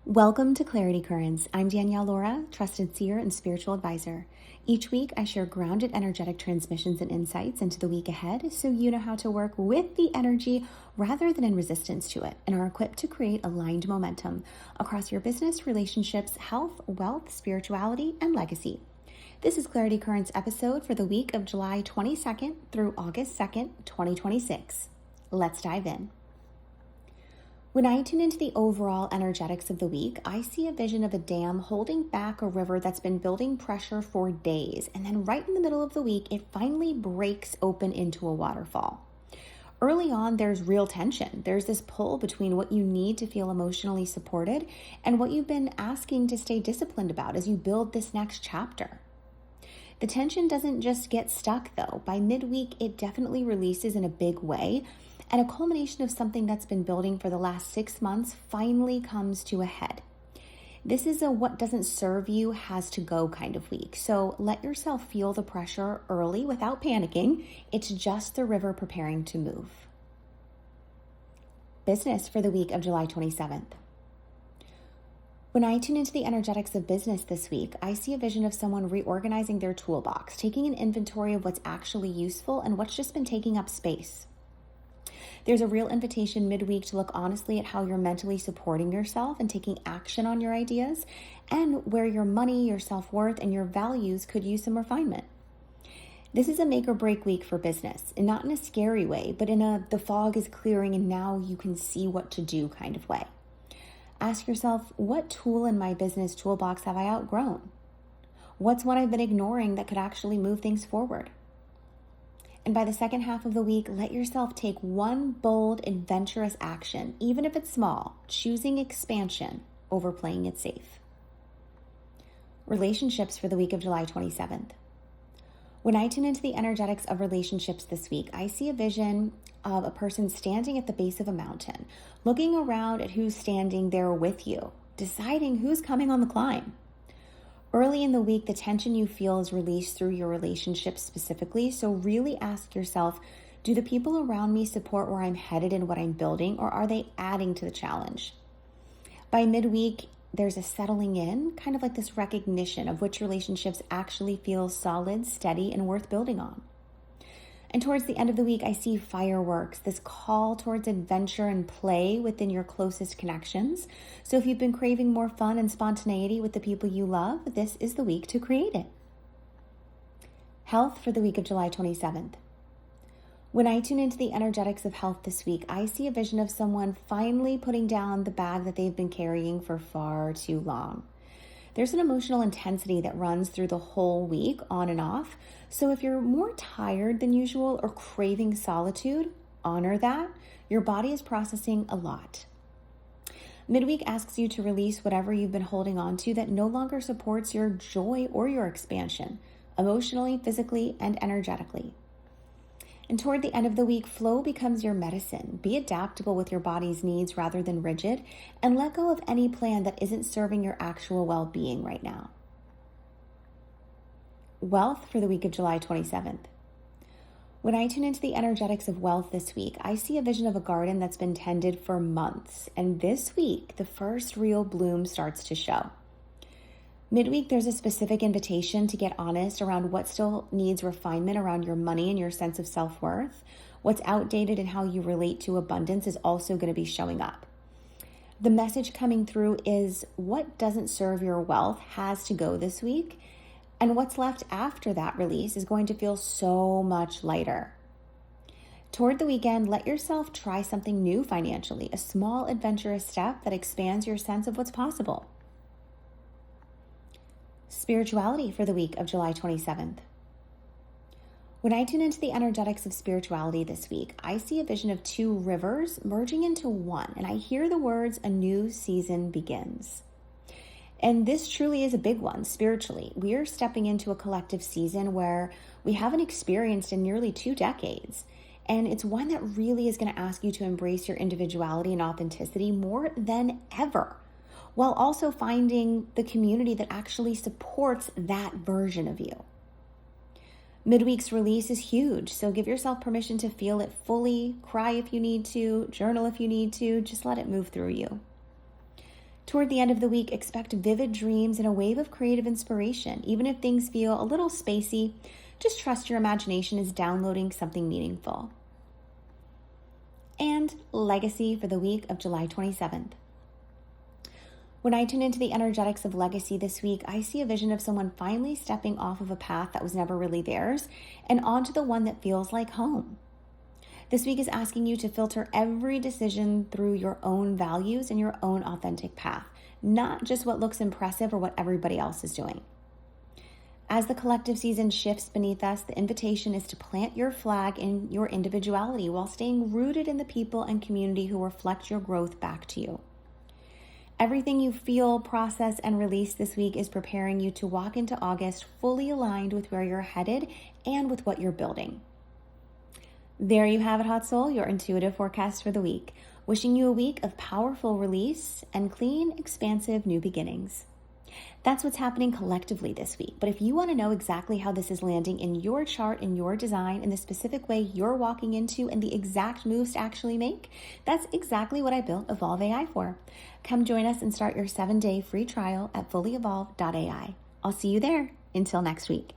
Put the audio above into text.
Welcome to Clarity Currents. I'm Danielle Laura, trusted seer and spiritual advisor. Each week, I share grounded energetic transmissions and insights into the week ahead so you know how to work with the energy rather than in resistance to it and are equipped to create aligned momentum across your business, relationships, health, wealth, spirituality, and legacy. This is Clarity Currents episode for the week of July 22nd through August 2nd, 2026. Let's dive in. When I tune into the overall energetics of the week, I see a vision of a dam holding back a river that's been building pressure for days, and then right in the middle of the week, it finally breaks open into a waterfall. Early on, there's real tension. There's this pull between what you need to feel emotionally supported and what you've been asking to stay disciplined about as you build this next chapter. The tension doesn't just get stuck, though. By midweek, it definitely releases in a big way, and a culmination of something that's been building for the last 6 months finally comes to a head. This is a what doesn't serve you has to go kind of week, so let yourself feel the pressure early without panicking. It's just the river preparing to move. Business for the week of July 27th. When I tune into the energetics of business this week, I see a vision of someone reorganizing their toolbox, taking an inventory of what's actually useful and what's just been taking up space. There's a real invitation midweek to look honestly at how you're mentally supporting yourself and taking action on your ideas, and where your money, your self-worth, and your values could use some refinement. This is a make or break week for business, and not in a scary way, but in a the fog is clearing and now you can see what to do kind of way. Ask yourself, what tool in my business toolbox have I outgrown? What's one I've been ignoring that could actually move things forward? And by the second half of the week, let yourself take one bold, adventurous action, even if it's small, choosing expansion over playing it safe. Relationships for the week of July 27th. When I tune into the energetics of relationships this week, I see a vision of a person standing at the base of a mountain, looking around at who's standing there with you, deciding who's coming on the climb. Early in the week, the tension you feel is released through your relationships specifically, so really ask yourself, do the people around me support where I'm headed and what I'm building, or are they adding to the challenge? By midweek, there's a settling in, kind of like this recognition of which relationships actually feel solid, steady, and worth building on. And towards the end of the week, I see fireworks, this call towards adventure and play within your closest connections. So if you've been craving more fun and spontaneity with the people you love, this is the week to create it. Health for the week of July 27th. When I tune into the energetics of health this week, I see a vision of someone finally putting down the bag that they've been carrying for far too long. There's an emotional intensity that runs through the whole week, on and off. So if you're more tired than usual or craving solitude, honor that. Your body is processing a lot. Midweek asks you to release whatever you've been holding on to that no longer supports your joy or your expansion, emotionally, physically, and energetically. And toward the end of the week, flow becomes your medicine. Be adaptable with your body's needs rather than rigid, and let go of any plan that isn't serving your actual well-being right now. Wealth for the week of July 27th. When I tune into the energetics of wealth this week, I see a vision of a garden that's been tended for months, and this week, the first real bloom starts to show. Midweek, there's a specific invitation to get honest around what still needs refinement around your money and your sense of self-worth. What's outdated and how you relate to abundance is also going to be showing up. The message coming through is what doesn't serve your wealth has to go this week, and what's left after that release is going to feel so much lighter. Toward the weekend, let yourself try something new financially, a small adventurous step that expands your sense of what's possible. Spirituality for the week of July 27th. When I tune into the energetics of spirituality this week, I see a vision of two rivers merging into one, and I hear the words, a new season begins. And this truly is a big one spiritually. We are stepping into a collective season where we haven't experienced in nearly 2 decades. And it's one that really is going to ask you to embrace your individuality and authenticity more than ever, while also finding the community that actually supports that version of you. Midweek's release is huge, so give yourself permission to feel it fully, cry if you need to, journal if you need to, just let it move through you. Toward the end of the week, expect vivid dreams and a wave of creative inspiration. Even if things feel a little spacey, just trust your imagination is downloading something meaningful. And legacy for the week of July 27th. When I tune into the energetics of legacy this week, I see a vision of someone finally stepping off of a path that was never really theirs and onto the one that feels like home. This week is asking you to filter every decision through your own values and your own authentic path, not just what looks impressive or what everybody else is doing. As the collective season shifts beneath us, the invitation is to plant your flag in your individuality while staying rooted in the people and community who reflect your growth back to you. Everything you feel, process, and release this week is preparing you to walk into August fully aligned with where you're headed and with what you're building. There you have it, Hot Soul, your intuitive forecast for the week. Wishing you a week of powerful release and clean, expansive new beginnings. That's what's happening collectively this week. But if you want to know exactly how this is landing in your chart, in your design, in the specific way you're walking into, and the exact moves to actually make, that's exactly what I built Evolve AI for. Come join us and start your 7-day free trial at fullyevolve.ai. I'll see you there. Until next week.